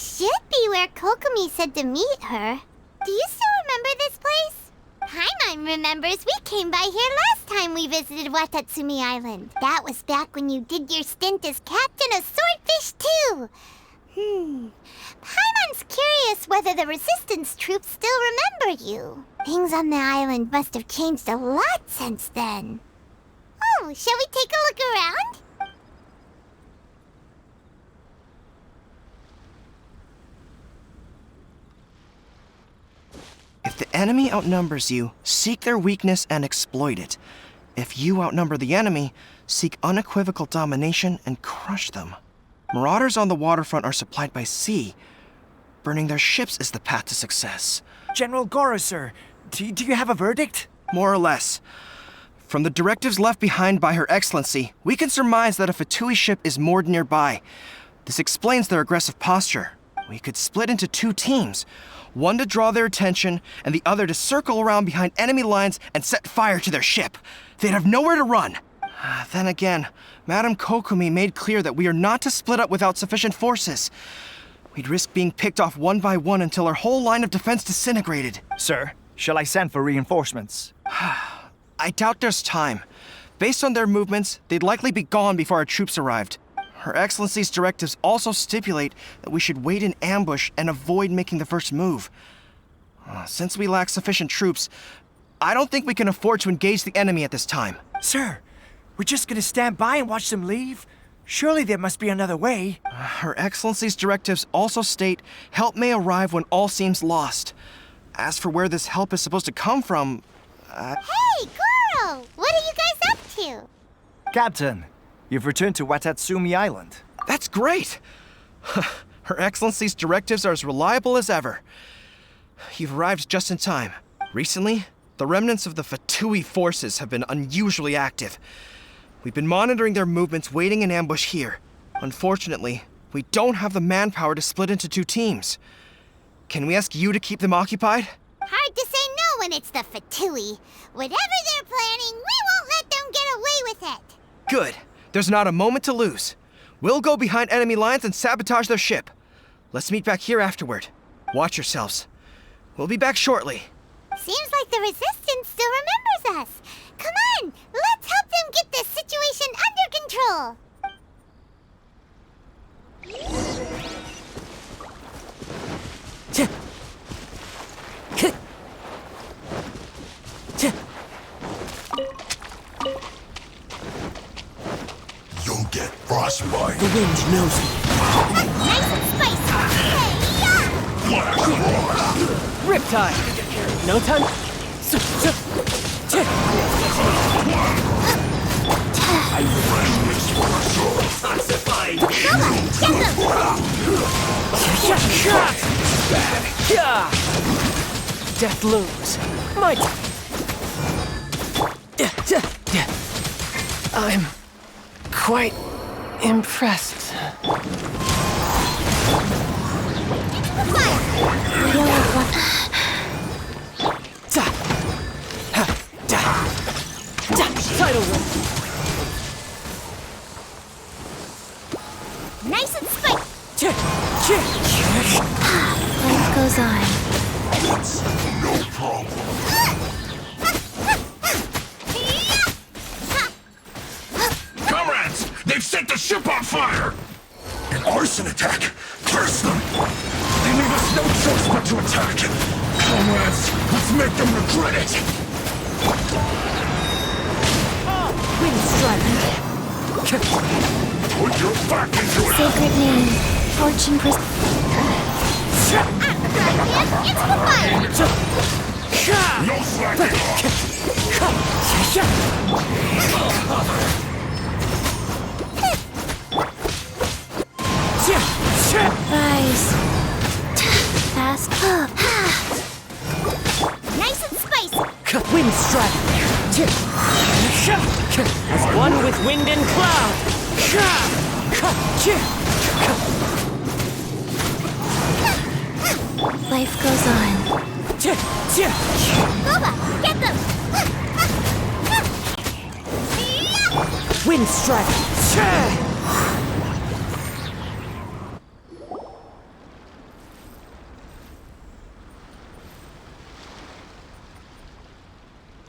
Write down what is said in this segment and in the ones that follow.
This should be where Kokomi said to meet her. Do you still remember this place? Paimon remembers we came by here last time we visited Watatsumi Island. That was back when you did your stint as captain of Swordfish too. Paimon's curious whether the resistance troops still remember you. Things on the island must have changed a lot since then. Oh, shall we take a look around? If the enemy outnumbers you, seek their weakness and exploit it. If you outnumber the enemy, seek unequivocal domination and crush them. Marauders on the waterfront are supplied by sea. Burning their ships is the path to success. General Goro, sir, do you have a verdict? More or less. From the directives left behind by Her Excellency, we can surmise that a Fatui ship is moored nearby. This explains their aggressive posture. We could split into 2 teams. One to draw their attention, and the other to circle around behind enemy lines and set fire to their ship. They'd have nowhere to run. Then again, Madame Kokomi made clear that we are not to split up without sufficient forces. We'd risk being picked off one by one until our whole line of defense disintegrated. Sir, shall I send for reinforcements? I doubt there's time. Based on their movements, they'd likely be gone before our troops arrived. Her Excellency's directives also stipulate that we should wait in ambush and avoid making the first move. Since we lack sufficient troops, I don't think we can afford to engage the enemy at this time. Sir, we're just gonna stand by and watch them leave? Surely there must be another way. Her Excellency's directives also state help may arrive when all seems lost. As for where this help is supposed to come from, Hey, Goro! What are you guys up to? Captain, you've returned to Watatsumi Island. That's great! Her Excellency's directives are as reliable as ever. You've arrived just in time. Recently, the remnants of the Fatui forces have been unusually active. We've been monitoring their movements, waiting in ambush here. Unfortunately, we don't have the manpower to split into 2 teams. Can we ask you to keep them occupied? Hard to say no when it's the Fatui. Whatever they're planning, we won't let them get away with it. Good. There's not a moment to lose. We'll go behind enemy lines and sabotage their ship. Let's meet back here afterward. Watch yourselves. We'll be back shortly. Seems like the Resistance still remembers us. Come on, let's help them get this situation under control. You'll get frostbite. The wind knows it. Nice and spicy. Hey, Riptide! No time. Toxifying! Death looms. My I'm quite impressed. Tidal wave. nice and spicy. Life goes on. It's no problem. Comrades, they've set the ship on fire! An arson attack! Curse them! They leave us no choice but to attack! Comrades, let's make them regret it! Wind strike. Put your back into it! Sacred name. Fortune pres... It's the fire. No slacking off! Rise. Fast. Nice and spicy. Wind strike. As one with wind and cloud. Life goes on. Boba, get them. Wind strike.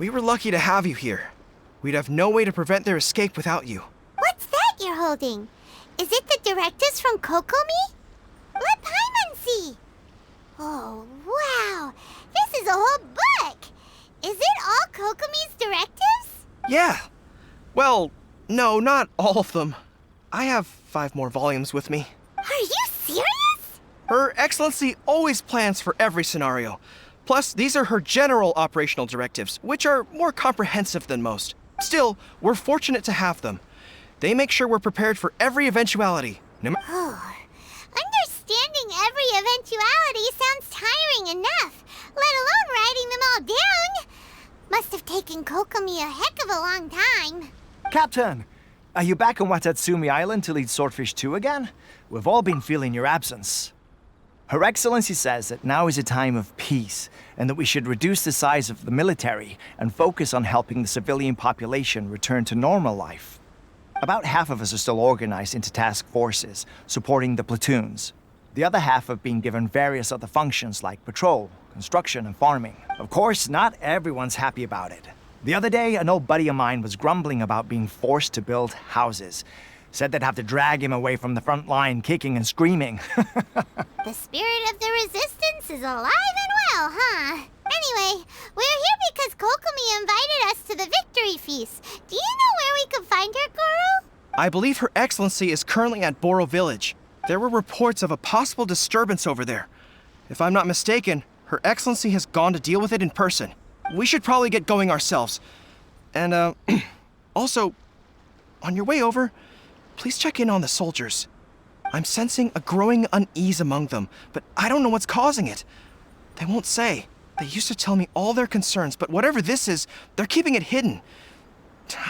We were lucky to have you here. We'd have no way to prevent their escape without you. What's that you're holding? Is it the directives from Kokomi? Let Paimon see. Oh, wow. This is a whole book. Is it all Kokomi's directives? Yeah. Well, no, not all of them. I have 5 more volumes with me. Are you serious? Her Excellency always plans for every scenario. Plus, these are her general operational directives, which are more comprehensive than most. Still, we're fortunate to have them. They make sure we're prepared for every eventuality. Oh, understanding every eventuality sounds tiring enough, let alone writing them all down. Must have taken Kokomi a heck of a long time. Captain, are you back on Watatsumi Island to lead Swordfish 2 again? We've all been feeling your absence. Her Excellency says that now is a time of peace, and that we should reduce the size of the military and focus on helping the civilian population return to normal life. About half of us are still organized into task forces, supporting the platoons. The other half have been given various other functions like patrol, construction, and farming. Of course, not everyone's happy about it. The other day, an old buddy of mine was grumbling about being forced to build houses. Said they'd have to drag him away from the front line, kicking and screaming. The spirit of the resistance is alive and well, huh? Anyway, we're here because Kokomi invited us to the victory feast. Do you know where we could find her, Goro? I believe Her Excellency is currently at Boro Village. There were reports of a possible disturbance over there. If I'm not mistaken, Her Excellency has gone to deal with it in person. We should probably get going ourselves. And, also, on your way over, please check in on the soldiers. I'm sensing a growing unease among them, but I don't know what's causing it. They won't say. They used to tell me all their concerns, but whatever this is, they're keeping it hidden.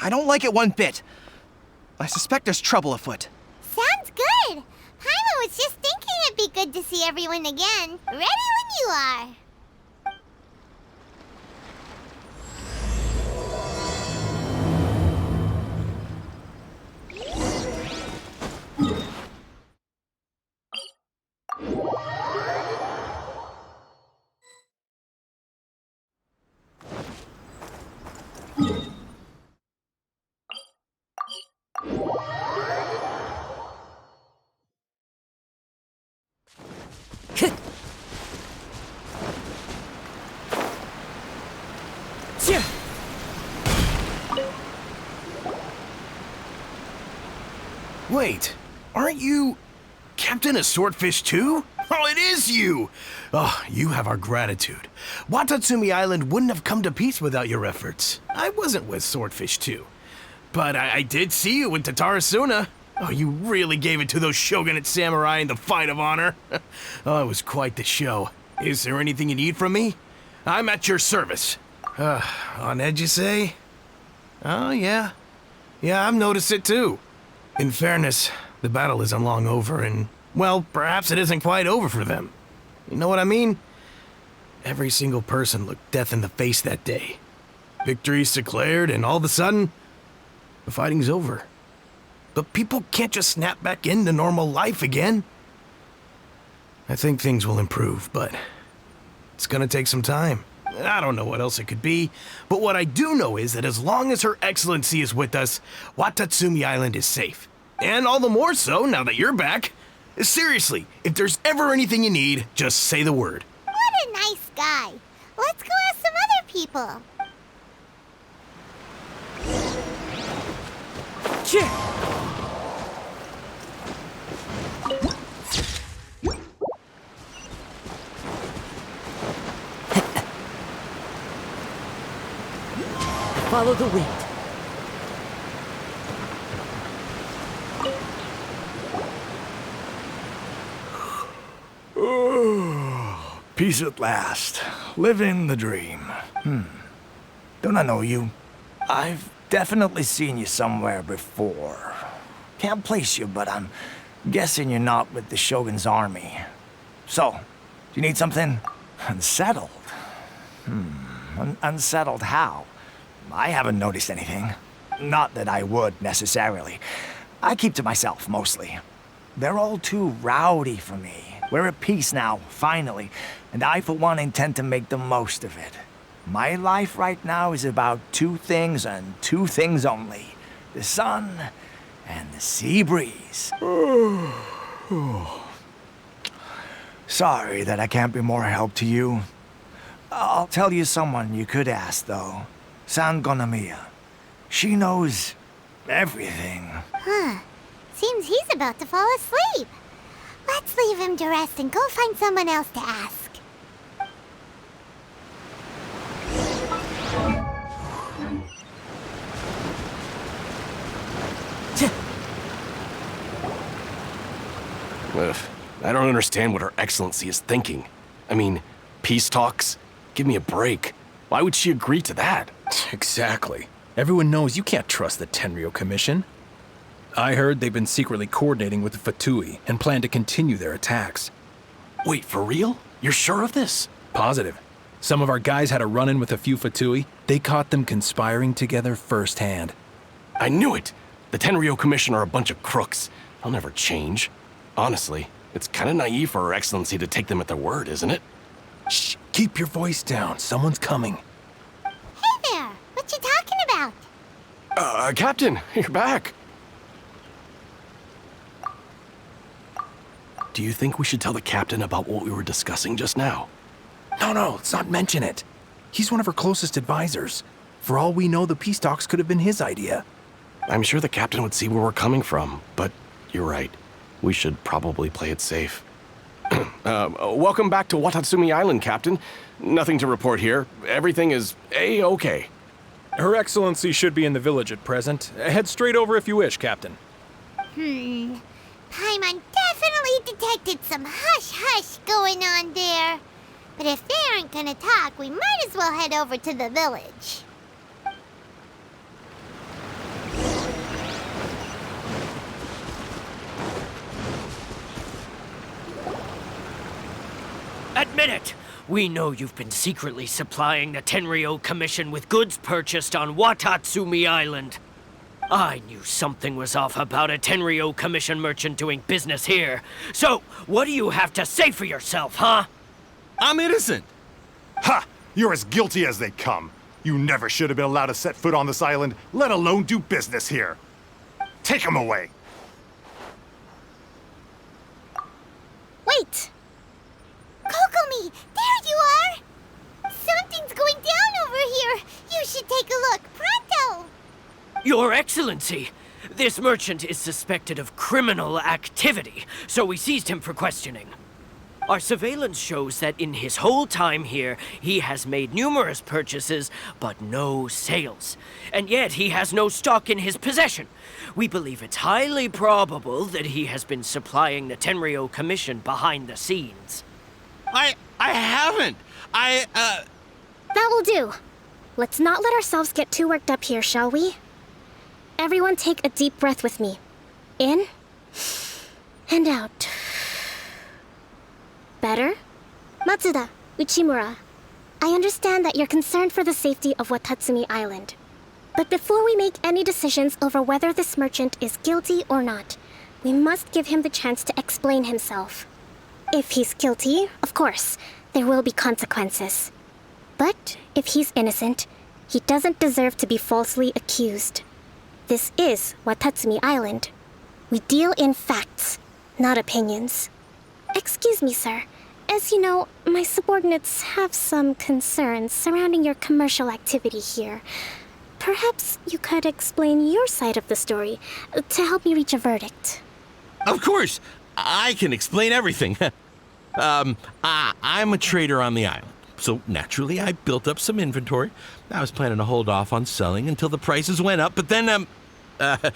I don't like it one bit. I suspect there's trouble afoot. Sounds good. Paimon was just thinking it'd be good to see everyone again. Ready when you are. Wait, aren't you Captain of Swordfish too? Oh, it is you! Oh, you have our gratitude. Watatsumi Island wouldn't have come to peace without your efforts. I wasn't with Swordfish 2, but I did see you in Tatarasuna. Oh, you really gave it to those shogunate samurai in the fight of honor. Oh, it was quite the show. Is there anything you need from me? I'm at your service. On edge, you say? Oh, yeah. Yeah, I've noticed it too. In fairness, the battle isn't long over, and, well, perhaps it isn't quite over for them. You know what I mean? Every single person looked death in the face that day. Victory's declared, and all of a sudden, the fighting's over. But people can't just snap back into normal life again. I think things will improve, but it's gonna take some time. I don't know what else it could be, but what I do know is that as long as Her Excellency is with us, Watatsumi Island is safe. And all the more so now that you're back. Seriously, if there's ever anything you need, just say the word. What a nice guy. Let's go ask some other people. Follow the wind. Peace at last. Living the dream. Don't I know you? I've definitely seen you somewhere before. Can't place you, but I'm guessing you're not with the Shogun's army. So, do you need something? Unsettled? Unsettled how? I haven't noticed anything. Not that I would, necessarily. I keep to myself, mostly. They're all too rowdy for me. We're at peace now, finally, and I, for one, intend to make the most of it. My life right now is about two things and two things only. The sun and the sea breeze. Sorry that I can't be more help to you. I'll tell you someone you could ask, though. Sangonomiya. She knows everything. Huh. Seems he's about to fall asleep. Let's leave him to rest and go find someone else to ask. Ugh, I don't understand what Her Excellency is thinking. I mean, peace talks? Give me a break. Why would she agree to that? Exactly. Everyone knows you can't trust the Tenryo Commission. I heard they've been secretly coordinating with the Fatui and plan to continue their attacks. Wait, for real? You're sure of this? Positive. Some of our guys had a run-in with a few Fatui. They caught them conspiring together firsthand. I knew it! The Tenryo Commission are a bunch of crooks. They'll never change. Honestly, it's kind of naive for Her Excellency to take them at their word, isn't it? Shh, keep your voice down. Someone's coming. Hey there! What you talking about? Captain, you're back. Do you think we should tell the captain about what we were discussing just now? No, let's not mention it. He's one of our closest advisors. For all we know, the peace talks could have been his idea. I'm sure the captain would see where we're coming from, but you're right. We should probably play it safe. Welcome back to Watatsumi Island, Captain. Nothing to report here. Everything is A-okay. Her Excellency should be in the village at present. Head straight over if you wish, Captain. Paimon definitely detected some hush-hush going on there. But if they aren't gonna talk, we might as well head over to the village. Admit it! We know you've been secretly supplying the Tenryo Commission with goods purchased on Watatsumi Island. I knew something was off about a Tenryo Commission merchant doing business here. So, what do you have to say for yourself, huh? I'm innocent! Ha! You're as guilty as they come. You never should have been allowed to set foot on this island, let alone do business here. Take him away! Wait! Kokomi, there you are! Something's going down over here. You should take a look, pronto! Your Excellency, this merchant is suspected of criminal activity, so we seized him for questioning. Our surveillance shows that in his whole time here, he has made numerous purchases, but no sales. And yet he has no stock in his possession. We believe it's highly probable that he has been supplying the Tenryo Commission behind the scenes. I haven't. That will do. Let's not let ourselves get too worked up here, shall we? Everyone take a deep breath with me. In and out. Better? Matsuda, Uchimura, I understand that you're concerned for the safety of Watatsumi Island. But before we make any decisions over whether this merchant is guilty or not, we must give him the chance to explain himself. If he's guilty, of course, there will be consequences. But if he's innocent, he doesn't deserve to be falsely accused. This is Watatsumi Island. We deal in facts, not opinions. Excuse me, sir. As you know, my subordinates have some concerns surrounding your commercial activity here. Perhaps you could explain your side of the story to help me reach a verdict. Of course, I can explain everything. I'm a trader on the island, so naturally I built up some inventory. I was planning to hold off on selling until the prices went up, but then, but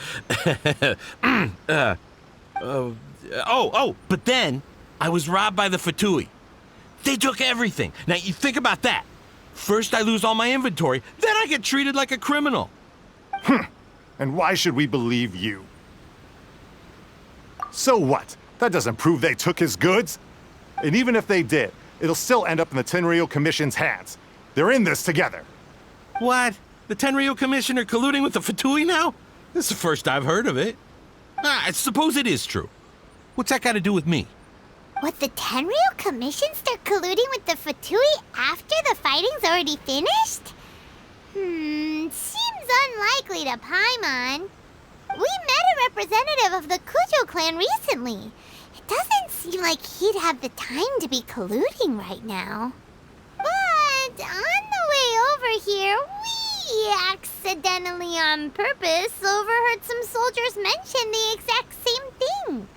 then I was robbed by the Fatui. They took everything. Now, you think about that. First I lose all my inventory, then I get treated like a criminal. And why should we believe you? So what? That doesn't prove they took his goods. And even if they did, it'll still end up in the Tenryo Commission's hands. They're in this together. What? The Tenryo Commission are colluding with the Fatui now? This is the first I've heard of it. I suppose it is true. What's that got to do with me? Would the Tenryou Commission start colluding with the Fatui after the fighting's already finished? Seems unlikely to Paimon. We met a representative of the Kujo clan recently. It doesn't seem like he'd have the time to be colluding right now. But on the way over here, we accidentally on purpose overheard some soldiers mention the exact same thing.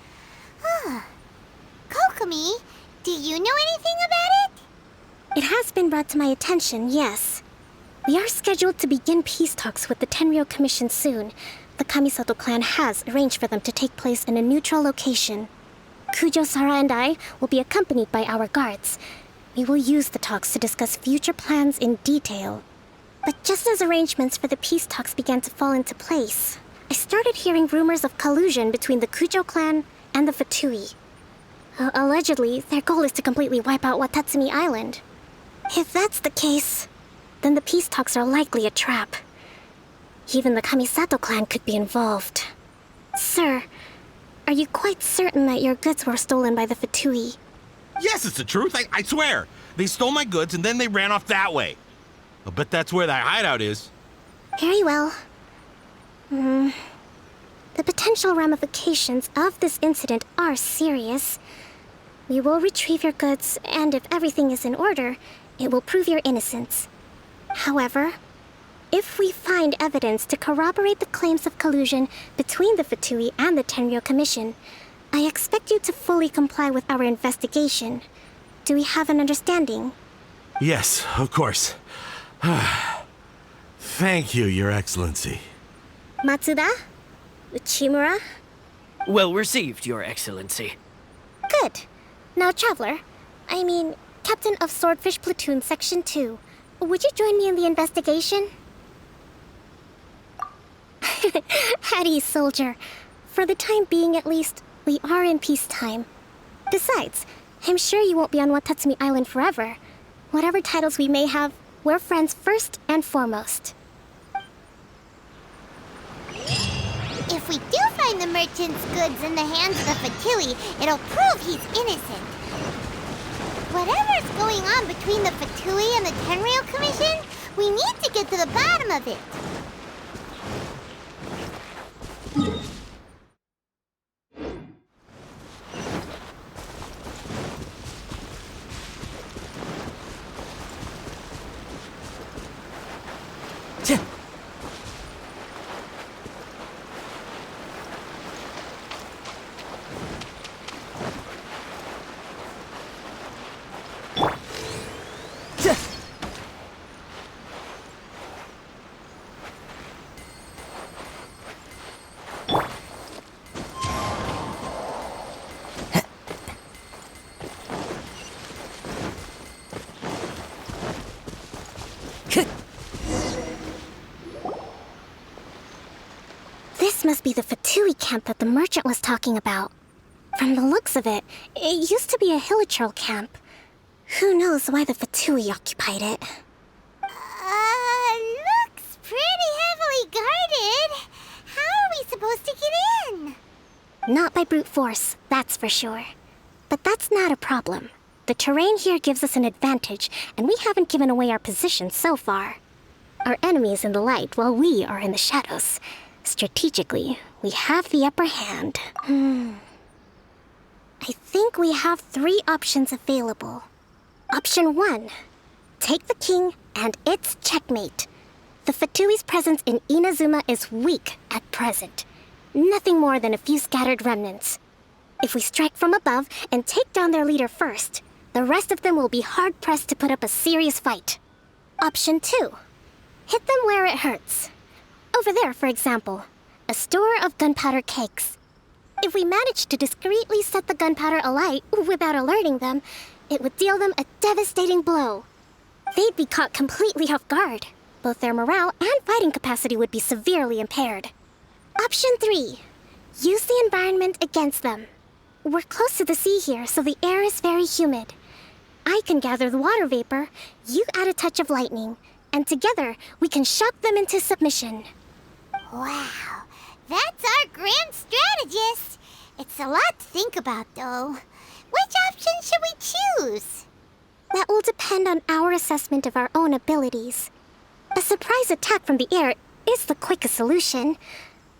Kokomi, do you know anything about it? It has been brought to my attention, yes. We are scheduled to begin peace talks with the Tenryou Commission soon. The Kamisato clan has arranged for them to take place in a neutral location. Kujo, Sara, and I will be accompanied by our guards. We will use the talks to discuss future plans in detail. But just as arrangements for the peace talks began to fall into place, I started hearing rumors of collusion between the Kujo clan and the Fatui. Allegedly, their goal is to completely wipe out Watatsumi Island. If that's the case, then the peace talks are likely a trap. Even the Kamisato clan could be involved. Sir, are you quite certain that your goods were stolen by the Fatui? Yes, it's the truth. I swear. They stole my goods and then they ran off that way. I'll bet that's where that hideout is. Very well. The potential ramifications of this incident are serious. We will retrieve your goods, and if everything is in order, it will prove your innocence. However, if we find evidence to corroborate the claims of collusion between the Fatui and the Tenryou Commission, I expect you to fully comply with our investigation. Do we have an understanding? Yes, of course. Thank you, Your Excellency. Matsuda? Uchimura? Well received, Your Excellency. Good. Now, Traveler, Captain of Swordfish Platoon Section 2, would you join me in the investigation? At ease, soldier. For the time being, at least, we are in peacetime. Besides, I'm sure you won't be on Watatsumi Island forever. Whatever titles we may have, we're friends first and foremost. If we do find the merchant's goods in the hands of the Fatui, it'll prove he's innocent. Whatever's going on between the Fatui and the Tenryou Commission, we need to get to the bottom of it. This must be the Fatui camp that the merchant was talking about. From the looks of it, it used to be a hilichurl camp. Who knows why the Fatui occupied it? Looks pretty heavily guarded. How are we supposed to get in? Not by brute force, that's for sure. But that's not a problem. The terrain here gives us an advantage, and we haven't given away our position so far. Our enemy is in the light, while we are in the shadows. Strategically, we have the upper hand. I think we have 3 options available. Option 1. Take the king, and it's checkmate. The Fatui's presence in Inazuma is weak at present. Nothing more than a few scattered remnants. If we strike from above and take down their leader first, the rest of them will be hard-pressed to put up a serious fight. Option 2. Hit them where it hurts. Over there, for example, a store of gunpowder cakes. If we manage to discreetly set the gunpowder alight without alerting them, it would deal them a devastating blow. They'd be caught completely off guard. Both their morale and fighting capacity would be severely impaired. Option 3. Use the environment against them. We're close to the sea here, so the air is very humid. I can gather the water vapor, you add a touch of lightning, and together we can shock them into submission. Wow, that's our grand strategist. It's a lot to think about, though. Which option should we choose? That will depend on our assessment of our own abilities. A surprise attack from the air is the quickest solution,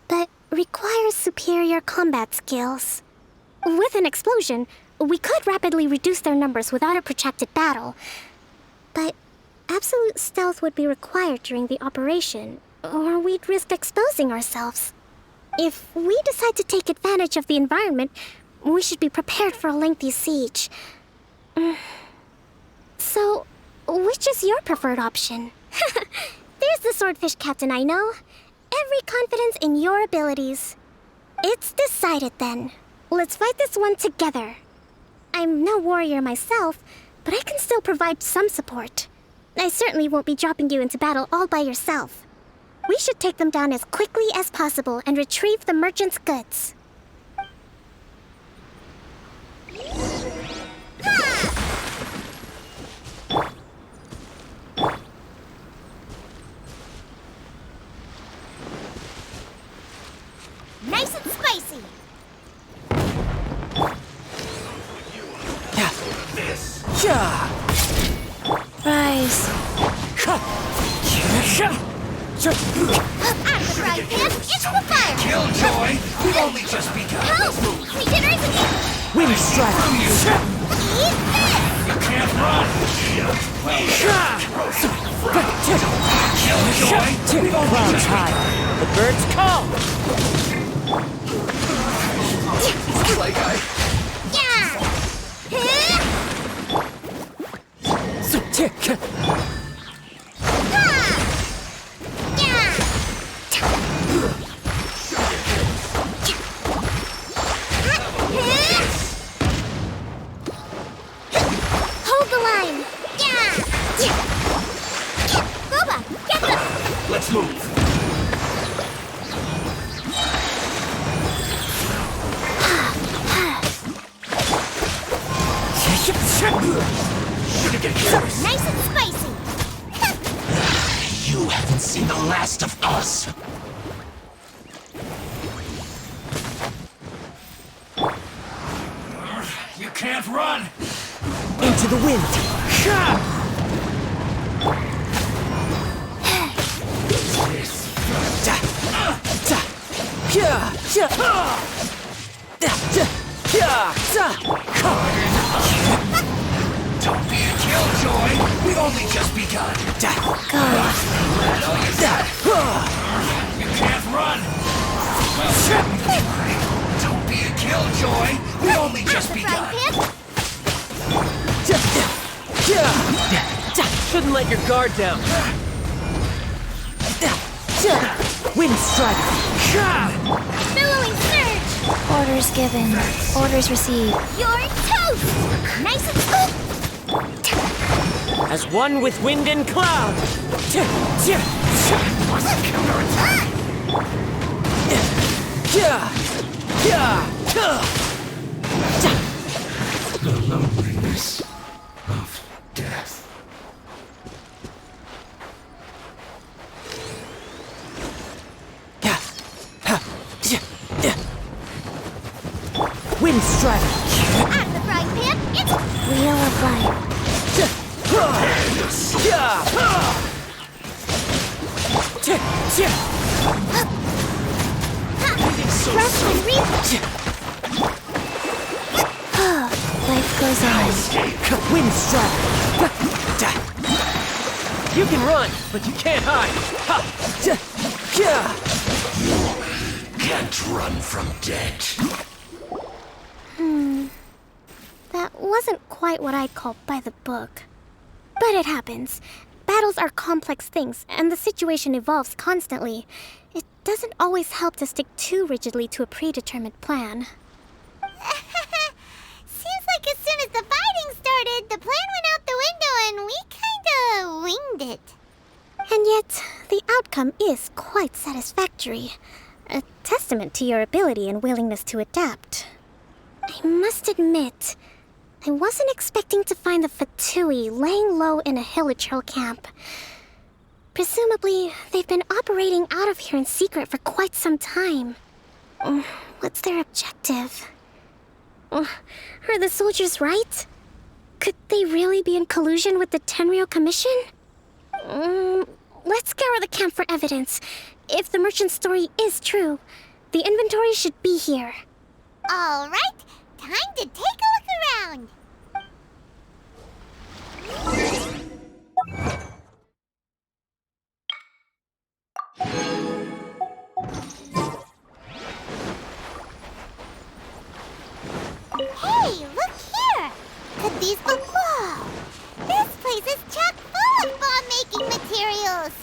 but requires superior combat skills. With an explosion, we could rapidly reduce their numbers without a protracted battle. But absolute stealth would be required during the operation, or we'd risk exposing ourselves. If we decide to take advantage of the environment, we should be prepared for a lengthy siege. So, which is your preferred option? There's the swordfish captain I know. Every confidence in your abilities. It's decided then. Let's fight this one together. I'm no warrior myself, but I can still provide some support. I certainly won't be dropping you into battle all by yourself. We should take them down as quickly as possible and retrieve the merchant's goods. Nice and spicy. Rise. Out of the frying pan, into the fire. Killjoy, we've only just begun. Help! Regeneration! Wind strike. Eat this! You can't run. Killjoy, we've only Clouds just high. The birds call. like I... Hold the line! Boba, get them! Let's move. Nice and spicy! You haven't seen the last of us. You can't run. Into the wind. Don't be a killjoy. We've only just begun. You can't run. Don't be a killjoy. We've only just begun. Shouldn't let your guard down. Wind strike. Billowing surge! Orders given. Orders received. You're toast! Nice and scoop! As one with wind and cloud. The loneliness of death. Wind strike. Out of the frying pan, it's Wheel of life. rush and reap! Life goes on. Wind strike. You can run, but you can't hide. Can't run from death. That wasn't quite what I'd call by the book. But it happens. Battles are complex things, and the situation evolves constantly. It doesn't always help to stick too rigidly to a predetermined plan. Seems like as soon as the fighting started, the plan went out the window and we kinda winged it. And yet, the outcome is quite satisfactory. A testament to your ability and willingness to adapt. I must admit, I wasn't expecting to find the Fatui laying low in a Hilichurl camp. Presumably, they've been operating out of here in secret for quite some time. What's their objective? Are the soldiers right? Could they really be in collusion with the Tenryo Commission? Let's scour the camp for evidence. If the merchant's story is true, the inventory should be here. All right, time to take a look around. Hey, look here! Could these be... Whoa! This place is chock full of bomb-making materials!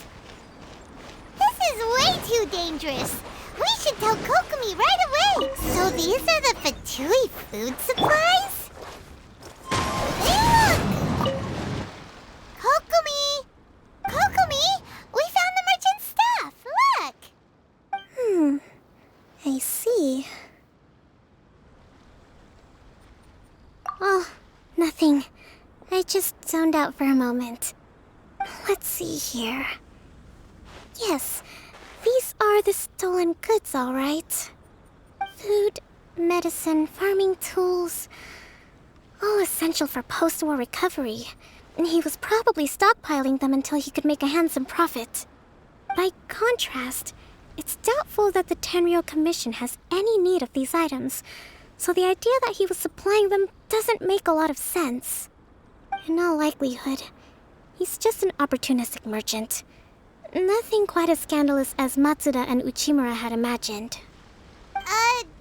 This is way too dangerous! We should tell Kokomi right away! So these are the Fatui food supplies? Hey, look! Kokomi! Kokomi! We found the merchant's stuff! Look! I see. Oh, nothing. I just zoned out for a moment. Let's see here. Yes, these are the stolen goods, all right. Food, medicine, farming tools. All essential for post-war recovery. And he was probably stockpiling them until he could make a handsome profit. By contrast, it's doubtful that the Tenryo Commission has any need of these items, so the idea that he was supplying them doesn't make a lot of sense. In all likelihood, he's just an opportunistic merchant. Nothing quite as scandalous as Matsuda and Uchimura had imagined.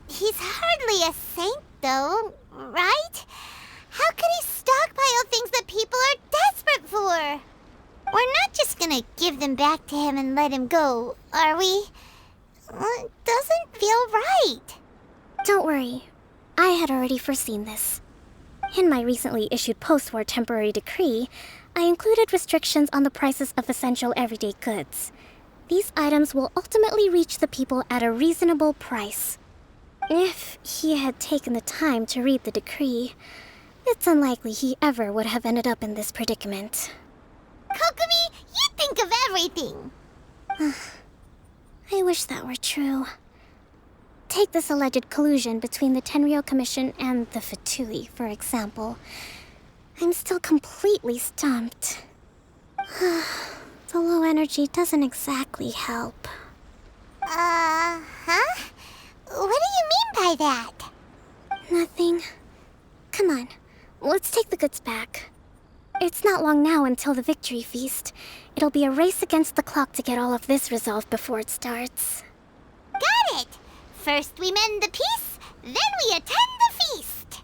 He's hardly a saint, though, right? How could he stockpile things that people are desperate for? We're not just gonna give them back to him and let him go, are we? It doesn't feel right. Don't worry. I had already foreseen this. In my recently issued post-war temporary decree, I included restrictions on the prices of essential everyday goods. These items will ultimately reach the people at a reasonable price. If he had taken the time to read the decree, it's unlikely he ever would have ended up in this predicament. Kokomi, you think of everything! I wish that were true. Take this alleged collusion between the Tenryo Commission and the Fatui, for example. I'm still completely stumped. The low energy doesn't exactly help. Huh? What do you mean by that? Nothing. Come on, let's take the goods back. It's not long now until the victory feast. It'll be a race against the clock to get all of this resolved before it starts. Got it! First we mend the peace, then we attend the feast!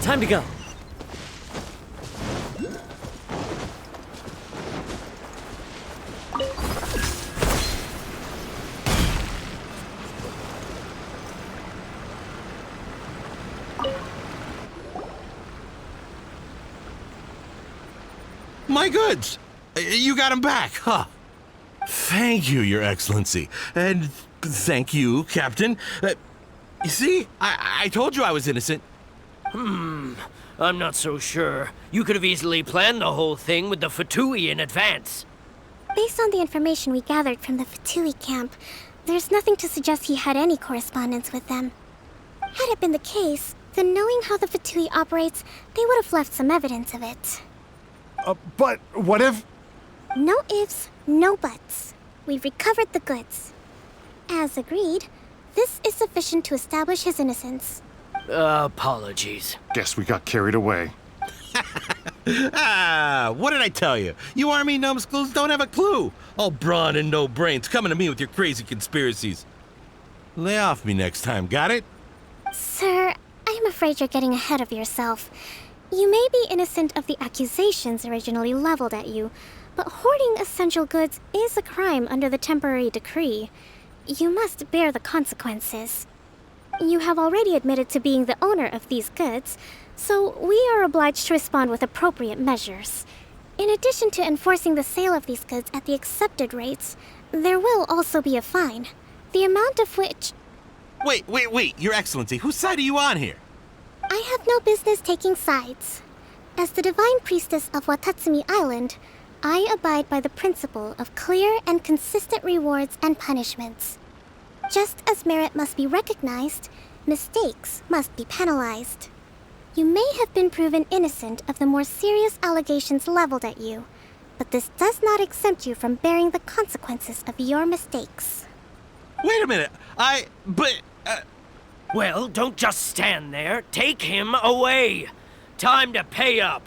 Time to go. My goods! You got them back, huh? Thank you, Your Excellency. And thank you, Captain. You see, I told you I was innocent. I'm not so sure. You could have easily planned the whole thing with the Fatui in advance. Based on the information we gathered from the Fatui camp, there's nothing to suggest he had any correspondence with them. Had it been the case, then knowing how the Fatui operates, they would have left some evidence of it. But what if... No ifs, no buts. We've recovered the goods. As agreed, this is sufficient to establish his innocence. Apologies. Guess we got carried away. What did I tell you? You army numbskulls don't have a clue. All brawn and no brains coming to me with your crazy conspiracies. Lay off me next time, got it? Sir, I'm afraid you're getting ahead of yourself. You may be innocent of the accusations originally leveled at you, but hoarding essential goods is a crime under the temporary decree. You must bear the consequences. You have already admitted to being the owner of these goods, so we are obliged to respond with appropriate measures. In addition to enforcing the sale of these goods at the accepted rates, there will also be a fine, the amount of which... Wait, Your Excellency, whose side are you on here? I have no business taking sides. As the Divine Priestess of Watatsumi Island, I abide by the principle of clear and consistent rewards and punishments. Just as merit must be recognized, mistakes must be penalized. You may have been proven innocent of the more serious allegations leveled at you, but this does not exempt you from bearing the consequences of your mistakes. Wait a minute, Well, don't just stand there. Take him away. Time to pay up.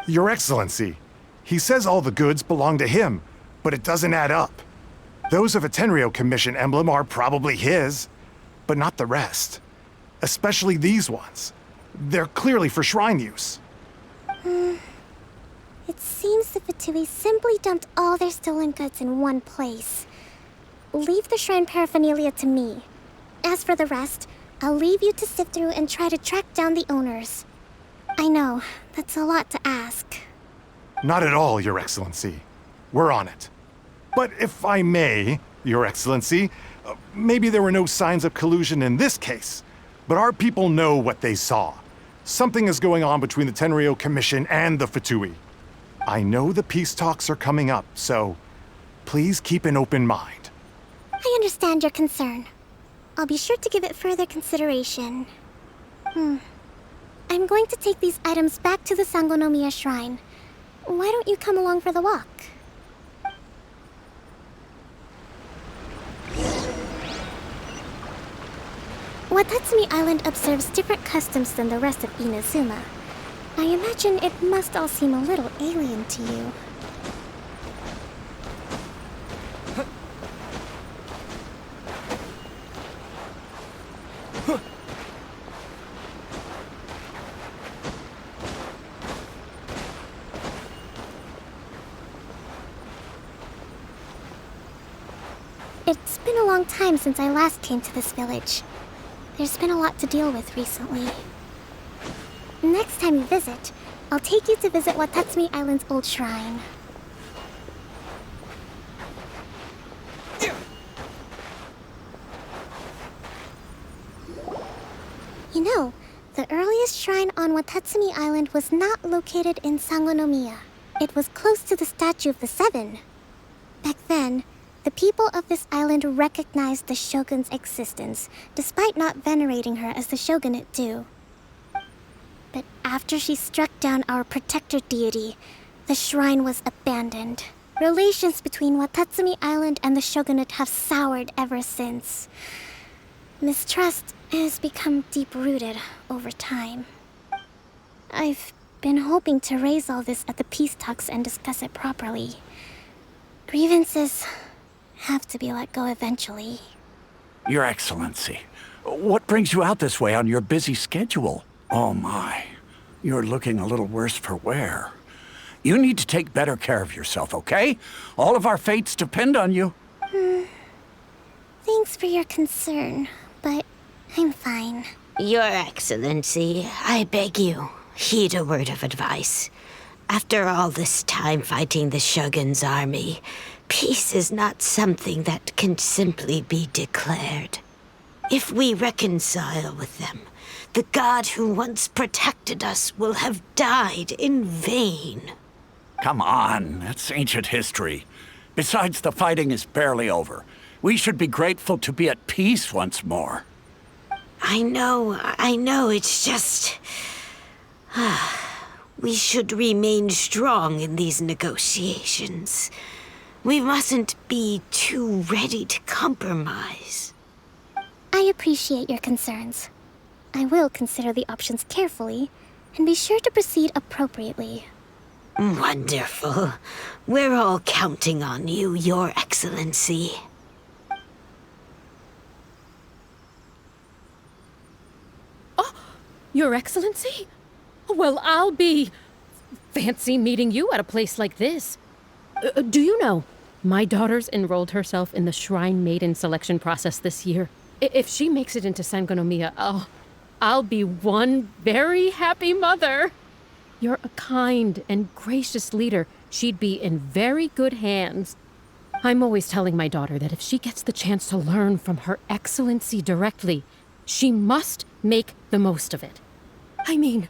Your Excellency, he says all the goods belong to him, but it doesn't add up. Those of a Tenryo Commission emblem are probably his, but not the rest. Especially these ones. They're clearly for shrine use. It seems the Fatui simply dumped all their stolen goods in one place. Leave the shrine paraphernalia to me. As for the rest, I'll leave you to sift through and try to track down the owners. I know, that's a lot to ask. Not at all, Your Excellency. We're on it. But if I may, Your Excellency, maybe there were no signs of collusion in this case, but our people know what they saw. Something is going on between the Tenryo Commission and the Fatui. I know the peace talks are coming up, so please keep an open mind. I understand your concern. I'll be sure to give it further consideration. I'm going to take these items back to the Sangonomiya Shrine. Why don't you come along for the walk? Watatsumi Island observes different customs than the rest of Inazuma. I imagine it must all seem a little alien to you. It's been a long time since I last came to this village. There's been a lot to deal with recently. Next time you visit, I'll take you to visit Watatsumi Island's old shrine. You know, the earliest shrine on Watatsumi Island was not located in Sangonomiya. It was close to the Statue of the Seven. Back then, the people of this island recognized the shogun's existence, despite not venerating her as the shogunate do. But after she struck down our protector deity, the shrine was abandoned. Relations between Watatsumi Island and the shogunate have soured ever since. Mistrust has become deep-rooted over time. I've been hoping to raise all this at the peace talks and discuss it properly. Grievances have to be let go eventually. Your Excellency, what brings you out this way on your busy schedule? Oh my, you're looking a little worse for wear. You need to take better care of yourself, okay? All of our fates depend on you. Thanks for your concern, but I'm fine. Your Excellency, I beg you, heed a word of advice. After all this time fighting the Shogun's army, peace is not something that can simply be declared. If we reconcile with them, the god who once protected us will have died in vain. Come on, that's ancient history. Besides, the fighting is barely over. We should be grateful to be at peace once more. I know, it's just... we should remain strong in these negotiations. We mustn't be too ready to compromise. I appreciate your concerns. I will consider the options carefully and be sure to proceed appropriately. Wonderful. We're all counting on you, Your Excellency. Your Excellency? Well, I'll be... fancy meeting you at a place like this. Do you know, my daughter's enrolled herself in the Shrine Maiden selection process this year. If she makes it into Sangonomiya, I'll be one very happy mother. You're a kind and gracious leader. She'd be in very good hands. I'm always telling my daughter that if she gets the chance to learn from Her Excellency directly, she must make the most of it. I mean,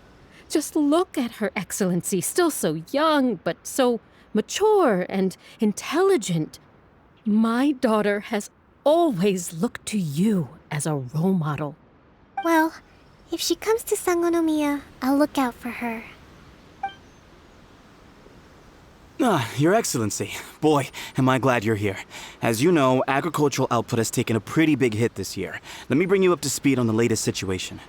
just look at Her Excellency, still so young, but so mature and intelligent. My daughter has always looked to you as a role model. Well, if she comes to Sangonomiya, I'll look out for her. Your Excellency. Boy, am I glad you're here. As you know, agricultural output has taken a pretty big hit this year. Let me bring you up to speed on the latest situation.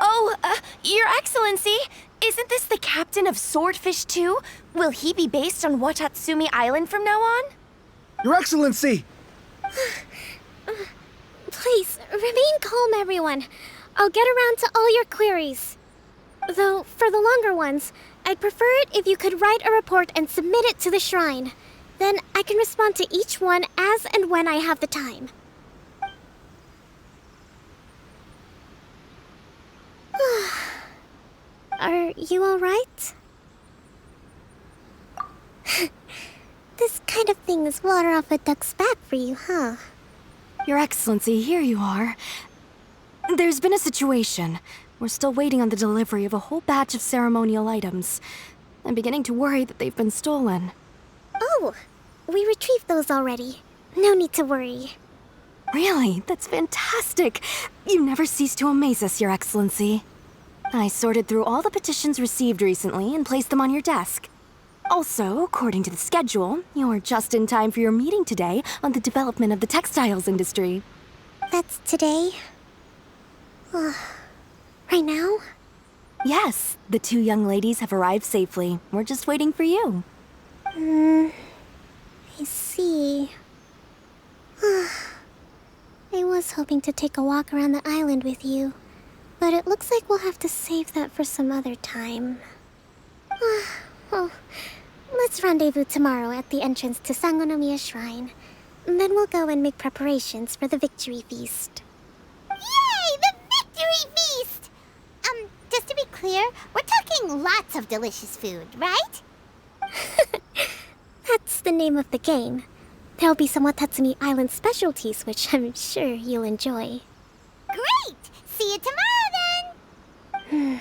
Oh, Your Excellency, isn't this the captain of Swordfish 2? Will he be based on Watatsumi Island from now on? Your Excellency! Please, remain calm, everyone. I'll get around to all your queries. Though, for the longer ones, I'd prefer it if you could write a report and submit it to the shrine. Then I can respond to each one as and when I have the time. Are you alright? This kind of thing is water off a duck's back for you, huh? Your Excellency, here you are. There's been a situation. We're still waiting on the delivery of a whole batch of ceremonial items. I'm beginning to worry that they've been stolen. Oh, we retrieved those already. No need to worry. Really? That's fantastic. You never cease to amaze us, Your Excellency. I sorted through all the petitions received recently and placed them on your desk. Also, according to the schedule, you're just in time for your meeting today on the development of the textiles industry. That's today? Right now? Yes, the two young ladies have arrived safely. We're just waiting for you. I see. I was hoping to take a walk around the island with you, but it looks like we'll have to save that for some other time. Well, let's rendezvous tomorrow at the entrance to Sangonomiya Shrine. Then we'll go and make preparations for the victory feast. Yay! The victory feast! Just to be clear, we're talking lots of delicious food, right? That's the name of the game. There'll be some Watatsumi Island specialties, which I'm sure you'll enjoy. Great! See you tomorrow then!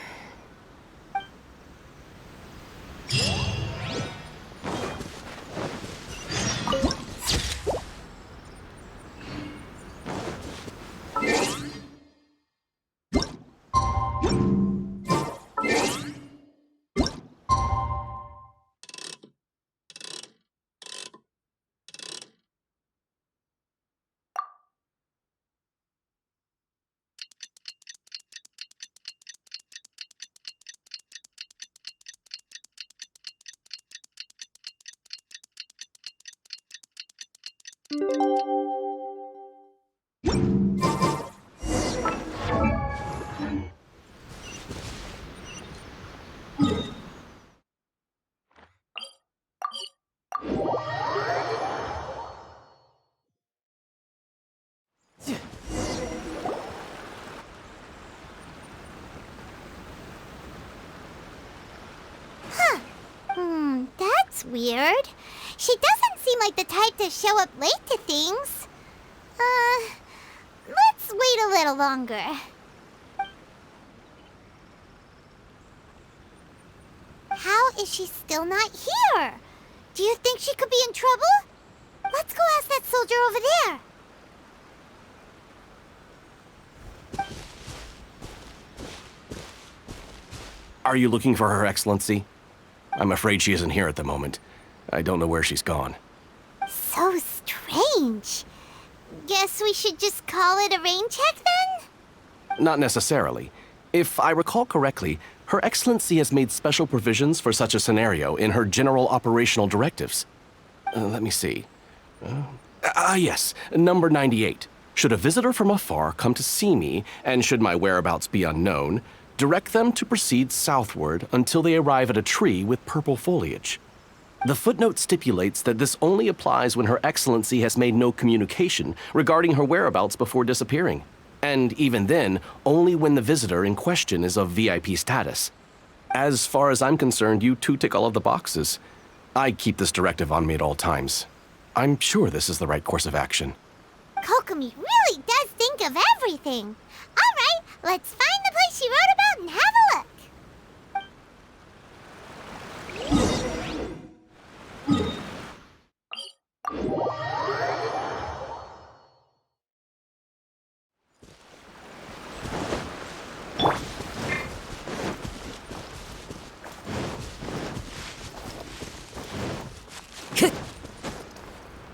That's weird. She doesn't seem like the type to show up late to things. Let's wait a little longer. How is she still not here? Do you think she could be in trouble? Let's go ask that soldier over there. Are you looking for Her Excellency? I'm afraid she isn't here at the moment. I don't know where she's gone. So strange. Guess we should just call it a rain check then? Not necessarily. If I recall correctly, Her Excellency has made special provisions for such a scenario in her general operational directives. Let me see. Yes, number 98. Should a visitor from afar come to see me, and should my whereabouts be unknown, direct them to proceed southward until they arrive at a tree with purple foliage. The footnote stipulates that this only applies when Her Excellency has made no communication regarding her whereabouts before disappearing. And even then, only when the visitor in question is of VIP status. As far as I'm concerned, you two tick all of the boxes. I keep this directive on me at all times. I'm sure this is the right course of action. Kokomi really does think of everything. All right, let's find the place she wrote about and have a look.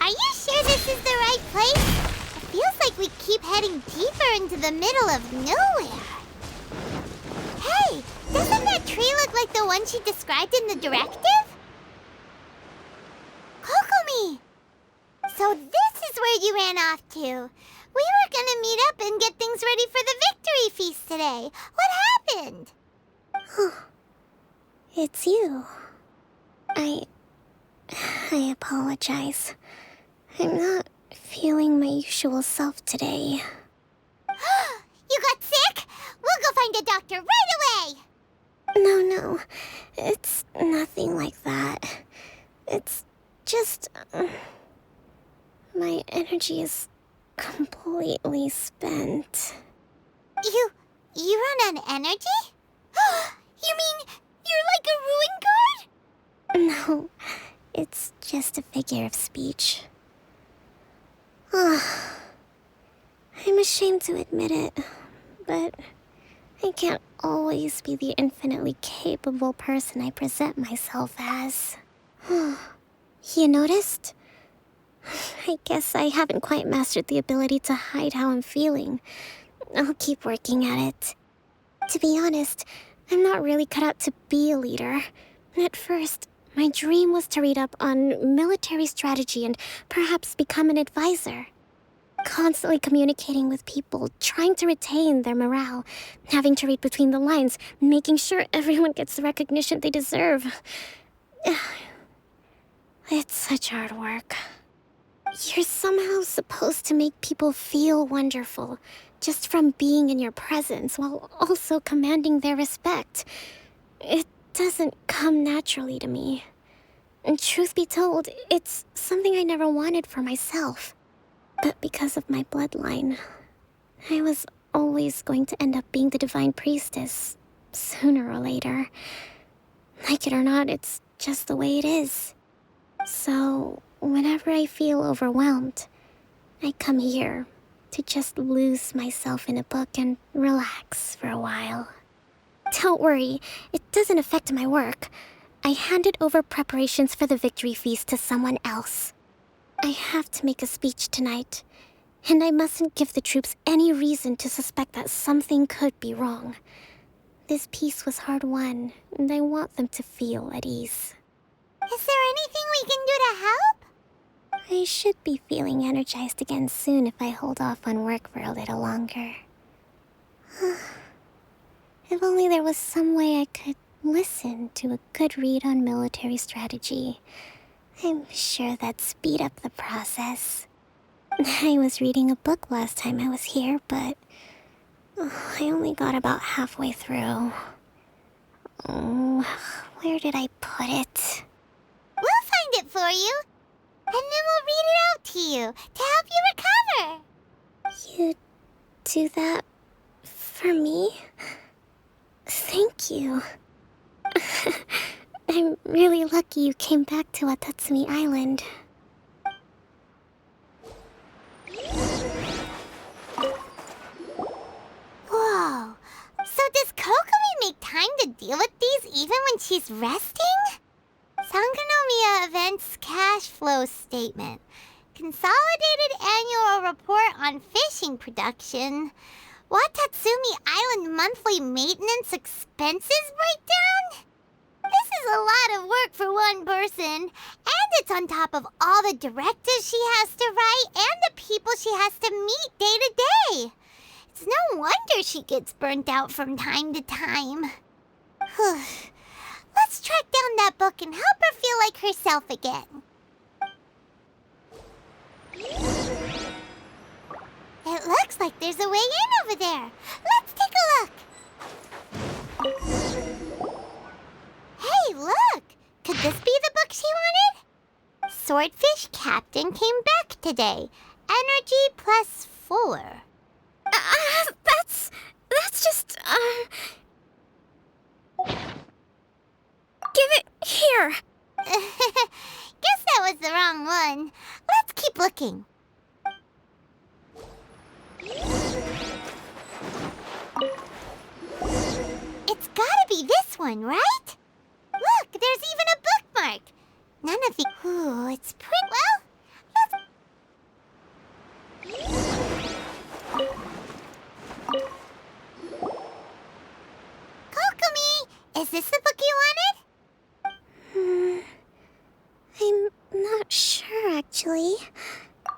Are you sure this is the right place? It feels like we keep heading deeper into the middle of nowhere. Hey, doesn't that tree look like the one she described in the directive? Kokomi! So this is where you ran off to. We were gonna meet up and get things ready for the victory feast today. What happened? It's you. I apologize. I'm not feeling my usual self today. You got sick? We'll go find a doctor right away! No. It's nothing like that. It's just... my energy is completely spent. You run on energy? You mean you're like a ruin guard? No, it's just a figure of speech. I'm ashamed to admit it, but I can't always be the infinitely capable person I present myself as. You noticed? I guess I haven't quite mastered the ability to hide how I'm feeling. I'll keep working at it. To be honest, I'm not really cut out to be a leader. At first, my dream was to read up on military strategy and perhaps become an advisor. Constantly communicating with people, trying to retain their morale, having to read between the lines, making sure everyone gets the recognition they deserve. It's such hard work. You're somehow supposed to make people feel wonderful, just from being in your presence, while also commanding their respect. It doesn't come naturally to me. And truth be told, it's something I never wanted for myself. But because of my bloodline, I was always going to end up being the divine priestess, sooner or later. Like it or not, it's just the way it is. So, whenever I feel overwhelmed, I come here to just lose myself in a book and relax for a while. Don't worry, it doesn't affect my work. I handed over preparations for the victory feast to someone else. I have to make a speech tonight, and I mustn't give the troops any reason to suspect that something could be wrong. This peace was hard-won, and I want them to feel at ease. Is there anything we can do to help? I should be feeling energized again soon if I hold off on work for a little longer. If only there was some way I could listen to a good read on military strategy. I'm sure that'd speed up the process. I was reading a book last time I was here, but I only got about halfway through. Where did I put it? We'll find it for you, and then we'll read it out to you to help you recover. You do that for me? Thank you. I'm really lucky you came back to Watatsumi Island. Whoa. So does Kokomi make time to deal with these even when she's resting? Sangonomiya Events Cash Flow Statement. Consolidated Annual Report on Fishing Production. Watatsumi Island Monthly Maintenance Expenses Breakdown? This is a lot of work for one person, and it's on top of all the directives she has to write and the people she has to meet day to day. It's no wonder she gets burnt out from time to time. Let's track down that book and help her feel like herself again. It looks like there's a way in over there. Let's take a look. Hey, look! Could this be the book she wanted? Swordfish Captain came back today. Energy +4. That's just, Give it here. Guess that was the wrong one. Let's keep looking. It's gotta be this one, right? Look, there's even a bookmark. None of the... Ooh, it's pretty... Well, Kokomi, is this the book you wanted? I'm not sure, actually.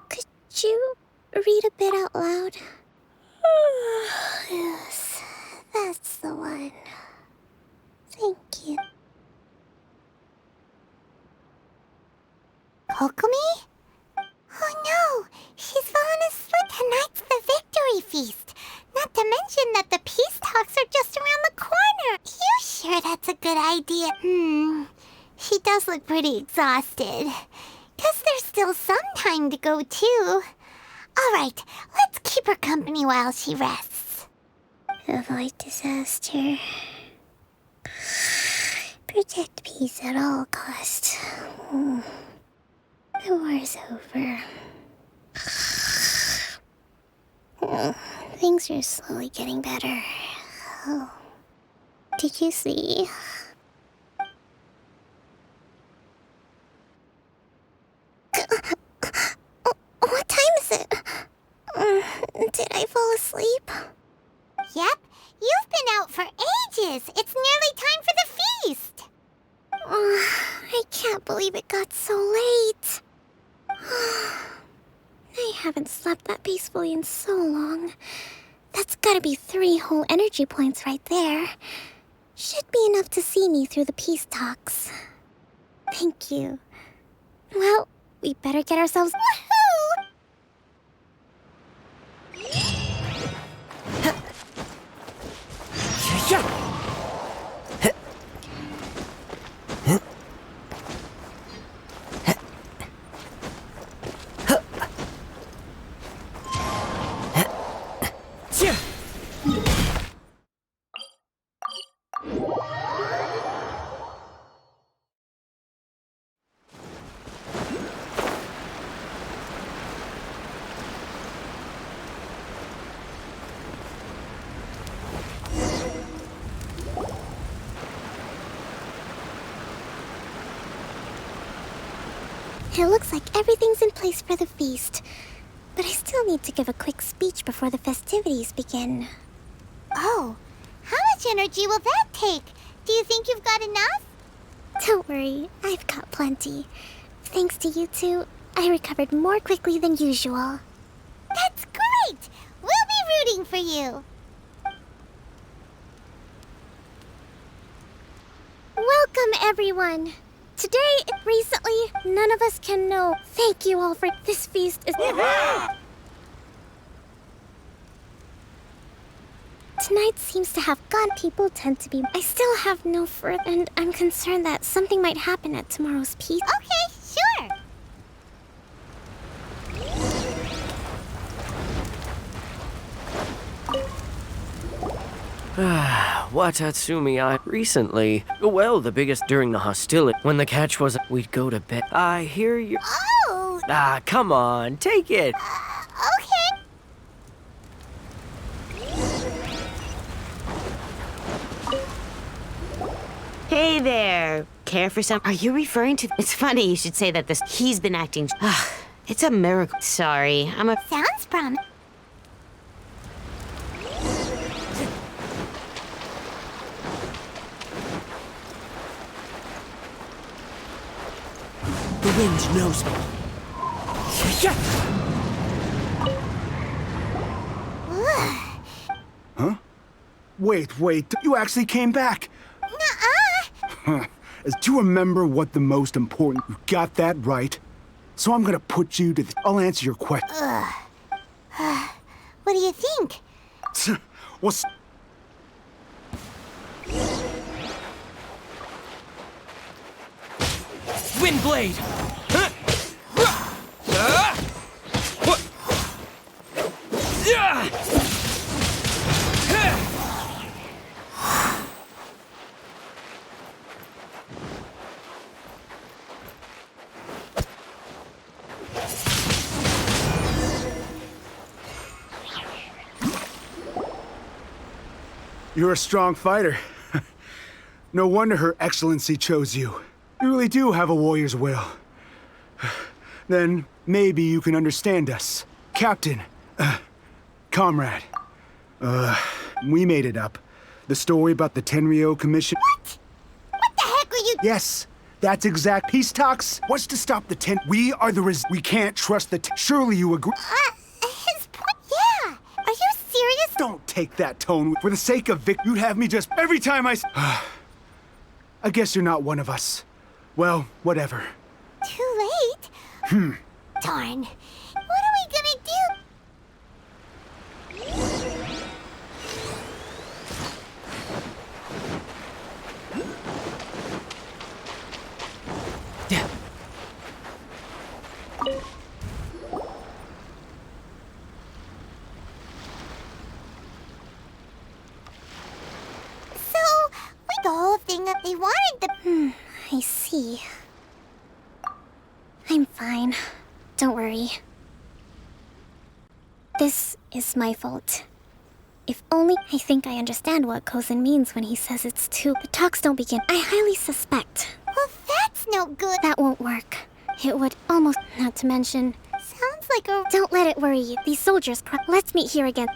Could you read a bit out loud? Yes, that's the one. Thank you. Kokomi? Oh no, she's fallen asleep. Tonight's the victory feast. Not to mention that the peace talks are just around the corner. You sure that's a good idea? She does look pretty exhausted. Guess there's still some time to go too. Alright, let's keep her company while she rests. Avoid disaster. Protect peace at all costs. The war's over. Things are slowly getting better. Oh. Did you see? What time is it? Did I fall asleep? Yep, you've been out for ages. It's nearly time for the feast. I can't believe it got so late. I haven't slept that peacefully in so long. That's gotta be 3 whole energy points right there. Should be enough to see me through the peace talks. Thank you. Well, we better get ourselves... Woohoo! It looks like everything's in place for the feast. But I still need to give a quick speech before the festivities begin. Oh, how much energy will that take? Do you think you've got enough? Don't worry, I've got plenty. Thanks to you two, I recovered more quickly than usual. That's great! We'll be rooting for you. Welcome, everyone. Today, recently, none of us can know. Thank you all for this feast is... Tonight seems to have gone. People tend to be... I still have no further, and I'm concerned that something might happen at tomorrow's feast. Okay, sure. Watatsumi, recently, well, the biggest during the hostility. When the catch was, we'd go to bed. I hear you. Oh! Come on, take it. Okay. Hey there. Care for some? Are you referring to? It's funny you should say that. He's been acting. It's a miracle. Sorry, Sounds promising. The wind knows me. Huh? Wait, you actually came back. Nuh-uh. Is to remember what the most important. You got that right. So I'm gonna put you to the. I'll answer your question. What do you think? What's. Windblade! You're a strong fighter. No wonder Her Excellency chose you. You really do have a warrior's will. Then maybe you can understand us. Captain, comrade. We made it up. The story about the Tenryo Commission. What? What the heck are you? Yes, that's exact. Peace talks. What's to stop the We are the We can't trust the Surely you agree. His point. Yeah. Are you serious? Don't take that tone. For the sake of Vic, you'd have me just every time I guess you're not one of us. Well, whatever. Too late? Darn. What are we gonna do? The whole thing that they wanted the... I see. I'm fine. Don't worry. This is my fault. If only I think I understand what Kozin means when he says it's too... The talks don't begin. I highly suspect. Well, that's no good. That won't work. It would almost... Not to mention... Sounds like a... Don't let it worry you. These soldiers... Let's meet here again.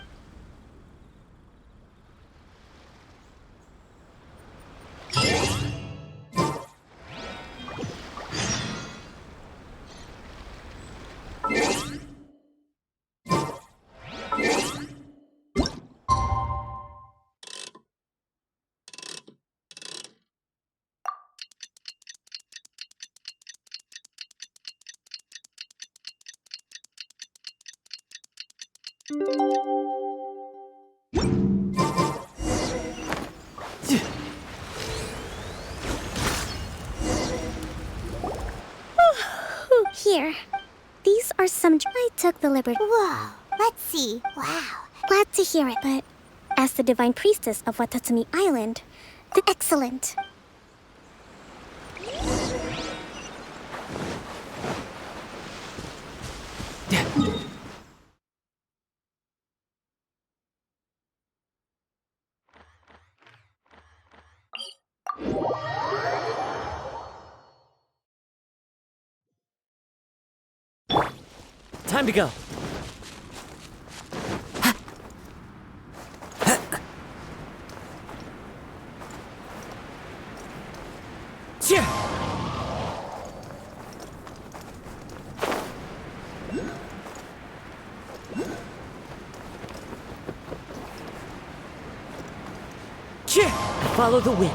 Here. These are some... I took the liberty. Whoa. Let's see. Wow. Glad to hear it, but... As the Divine Priestess of Watatsumi Island... Excellent. Time to go. Follow the wind.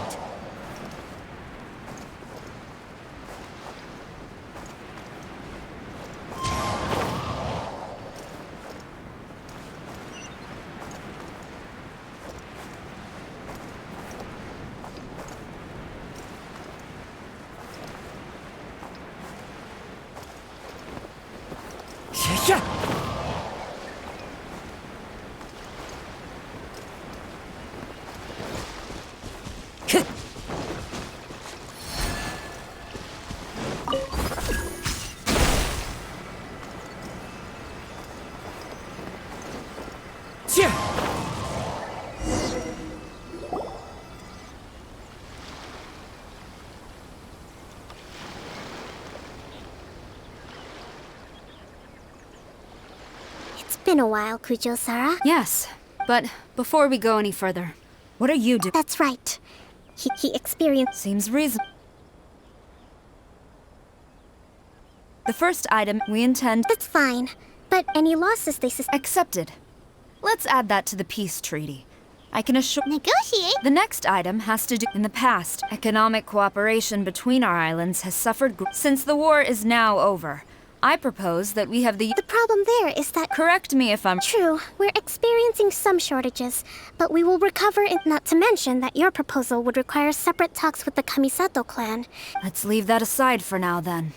It's been a while, Kujo-Sara. Yes, but before we go any further, what are you doing? That's right. He experienced... Seems reasonable. The first item we intend... That's fine, but any losses they Accepted. Let's add that to the peace treaty. I can assure— Negotiate? The next item has to do— In the past, economic cooperation between our islands has suffered since the war is now over. I propose that we have the— The problem there is that— Correct me if I'm— True, we're experiencing some shortages, but we will recover it. Not to mention that your proposal would require separate talks with the Kamisato clan. Let's leave that aside for now, then.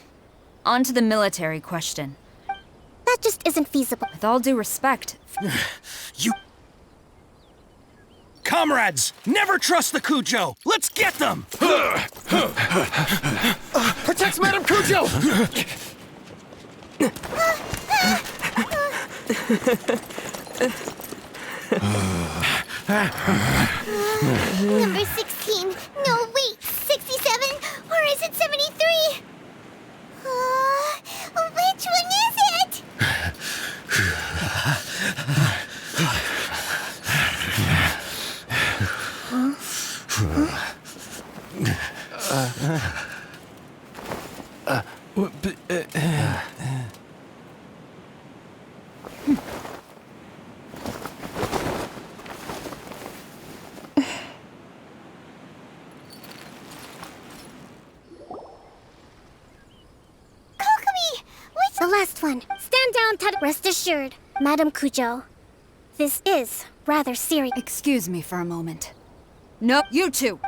On to the military question. That just isn't feasible. With all due respect— You... Comrades, never trust the Kujo! Let's get them! Protect Madame Kujo! Number 16. No, wait. 67? Or is it 73? Which one is it? The last one. Stand down, Tad. Rest assured, Madame Kujo. This is rather serious. Excuse me for a moment. No, you two!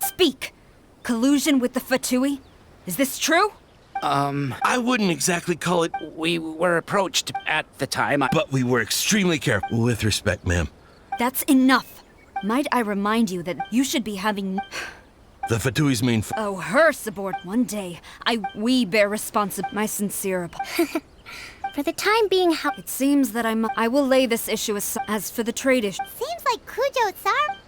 Speak! Collusion with the Fatui? Is this true? I wouldn't exactly call it, We were approached at the time. but we were extremely careful. With respect, ma'am. That's enough. Might I remind you that you should be having— The Fatui's main Oh, her subordinate. One day, we bear responsibility. My sincere For the time being, It seems that I will lay this issue aside. As for the trade issue— Seems like Kujo-san.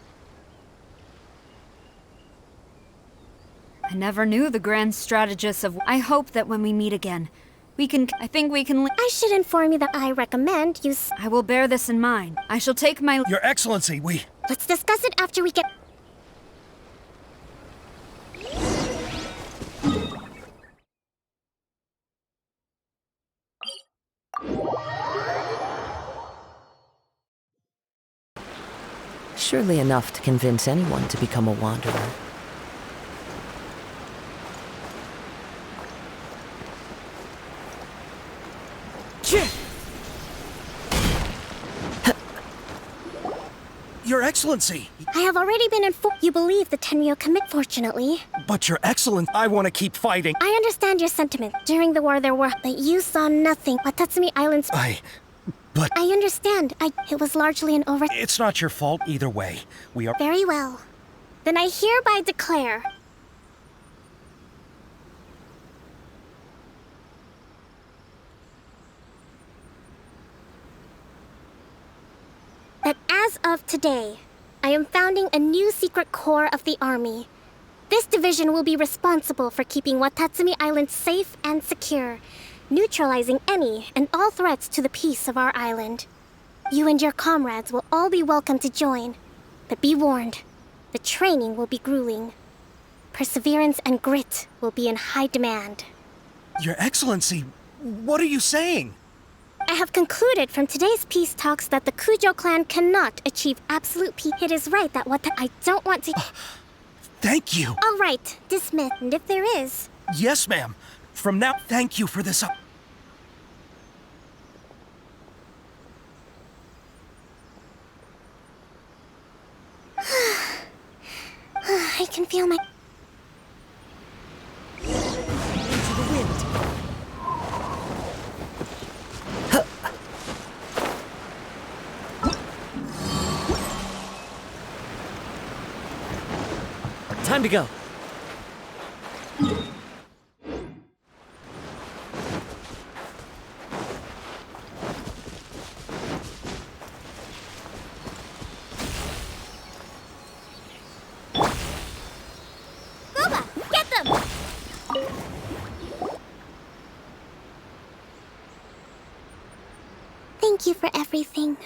I never knew the grand strategist of— I hope that when we meet again, we can— I think we can— I should inform you that I recommend you— I will bear this in mind. I shall take my— Your Excellency, we... Let's discuss it after we get— Surely enough to convince anyone to become a wanderer. Your Excellency! I have already been informed you believe the Tenryo commit, fortunately. But Your Excellency, I want to keep fighting. I understand your sentiment. During the war there were— But you saw nothing. Watatsumi Island's— But... I understand. It was largely an over— It's not your fault either way. We are... Very well. Then I hereby declare— that as of today, I am founding a new secret corps of the army. This division will be responsible for keeping Watatsumi Island safe and secure, neutralizing any and all threats to the peace of our island. You and your comrades will all be welcome to join, but be warned, the training will be grueling. Perseverance and grit will be in high demand. Your Excellency, what are you saying? I have concluded from today's peace talks that the Kujo clan cannot achieve absolute peace. It is right that I don't want to— Thank you. All right, dismiss. And if there is— Yes, ma'am. From now, thank you for this I can feel my— Time to go. Boba, get them! Thank you for everything.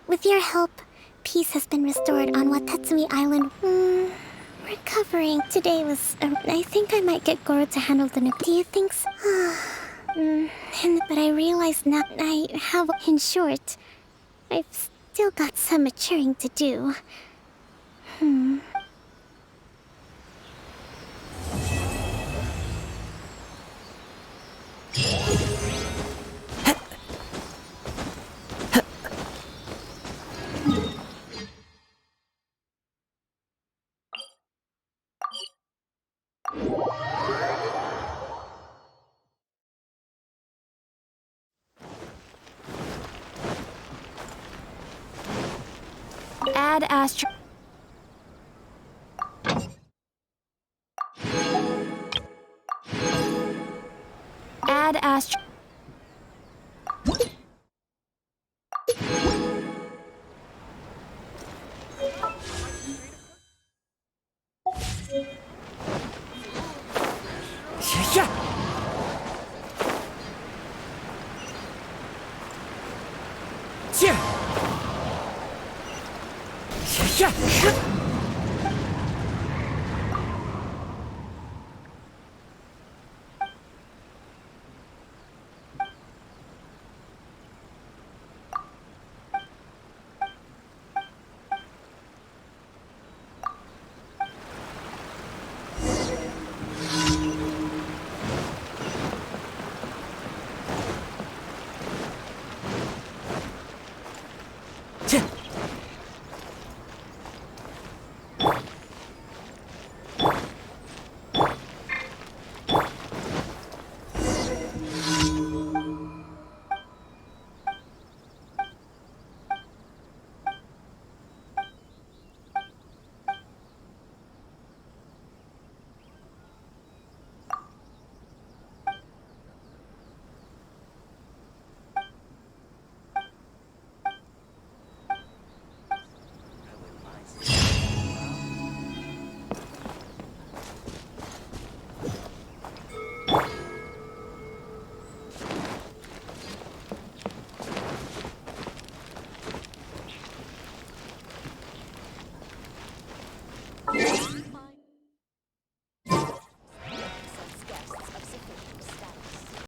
With your help, peace has been restored on Watatsumi Island. Recovering. Today was... I think I might get Goro to handle the... Do you think so? But I realize now I have... In short, I've still got some maturing to do. Add astro... Add astro...